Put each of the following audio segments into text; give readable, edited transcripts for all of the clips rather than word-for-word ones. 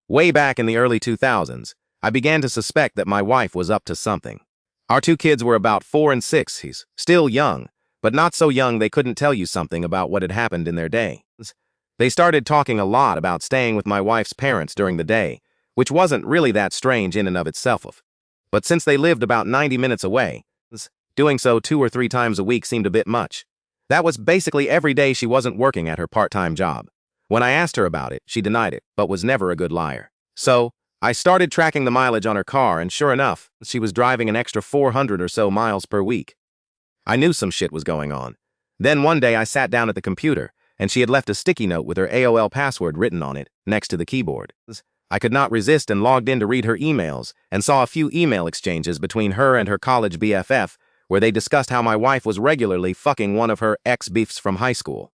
Way back in the early 2000s, I began to suspect that my wife was up to something. Our two kids were about 4 and 6. He's still young, but not so young they couldn't tell you something about what had happened in their day. They started talking a lot about staying with my wife's parents during the day, which wasn't really that strange in and of itself. But since they lived about 90 minutes away, doing so 2 or 3 times a week seemed a bit much. That was basically every day she wasn't working at her part-time job. When I asked her about it, she denied it, but was never a good liar. So, I started tracking the mileage on her car, and sure enough, she was driving an extra 400 or so miles per week. I knew some shit was going on. Then one day I sat down at the computer, and she had left a sticky note with her AOL password written on it, next to the keyboard. I could not resist and logged in to read her emails, and saw a few email exchanges between her and her college BFF, where they discussed how my wife was regularly fucking one of her ex-beefs from high school.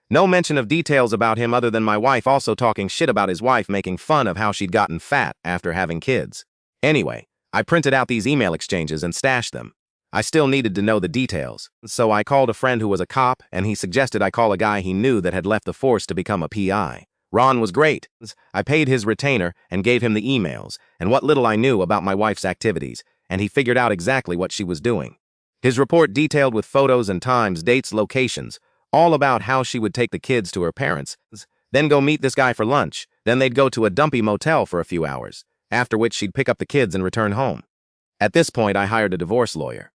No mention of details about him other than my wife also talking shit about his wife making fun of how she'd gotten fat after having kids. Anyway, I printed out these email exchanges and stashed them. I still needed to know the details, so I called a friend who was a cop, and he suggested I call a guy he knew that had left the force to become a PI. Ron was great. I paid his retainer and gave him the emails and what little I knew about my wife's activities, and he figured out exactly what she was doing. His report detailed with photos and times, dates, locations, all about how she would take the kids to her parents', then go meet this guy for lunch, then they'd go to a dumpy motel for a few hours, after which she'd pick up the kids and return home. At this point, I hired a divorce lawyer.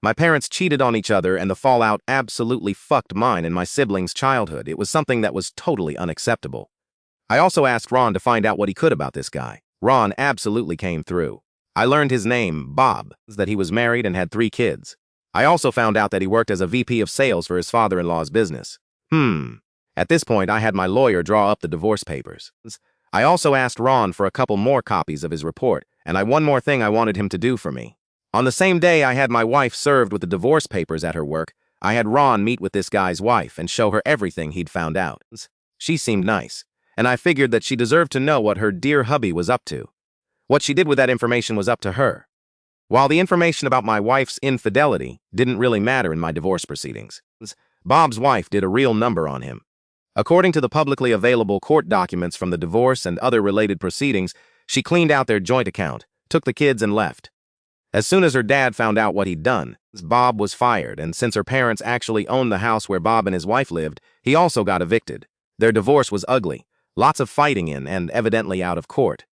My parents cheated on each other, and the fallout absolutely fucked mine and my siblings' childhood. It was something that was totally unacceptable. I also asked Ron to find out what he could about this guy. Ron absolutely came through. I learned his name, Bob, that he was married and had 3 kids. I also found out that he worked as a VP of sales for his father-in-law's business. At this point, I had my lawyer draw up the divorce papers. I also asked Ron for a couple more copies of his report, and one more thing I wanted him to do for me. On the same day I had my wife served with the divorce papers at her work, I had Ron meet with this guy's wife and show her everything he'd found out. She seemed nice, and I figured that she deserved to know what her dear hubby was up to. What she did with that information was up to her. While the information about my wife's infidelity didn't really matter in my divorce proceedings, Bob's wife did a real number on him. According to the publicly available court documents from the divorce and other related proceedings, she cleaned out their joint account, took the kids, and left. As soon as her dad found out what he'd done, Bob was fired, and since her parents actually owned the house where Bob and his wife lived, he also got evicted. Their divorce was ugly, lots of fighting in and evidently out of court.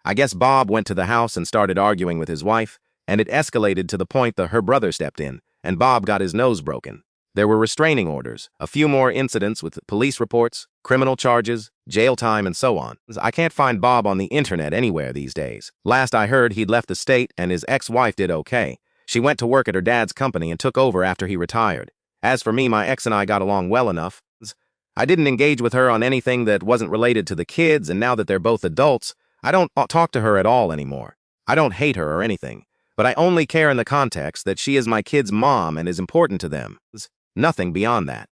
I guess Bob went to the house and started arguing with his wife, and it escalated to the point that her brother stepped in, and Bob got his nose broken. There were restraining orders, a few more incidents with police reports, criminal charges, jail time, and so on. I can't find Bob on the internet anywhere these days. Last I heard, he'd left the state, and his ex-wife did okay. She went to work at her dad's company and took over after he retired. As for me, my ex and I got along well enough. I didn't engage with her on anything that wasn't related to the kids, and now that they're both adults, I don't talk to her at all anymore. I don't hate her or anything, but I only care in the context that she is my kids' mom and is important to them. Nothing beyond that.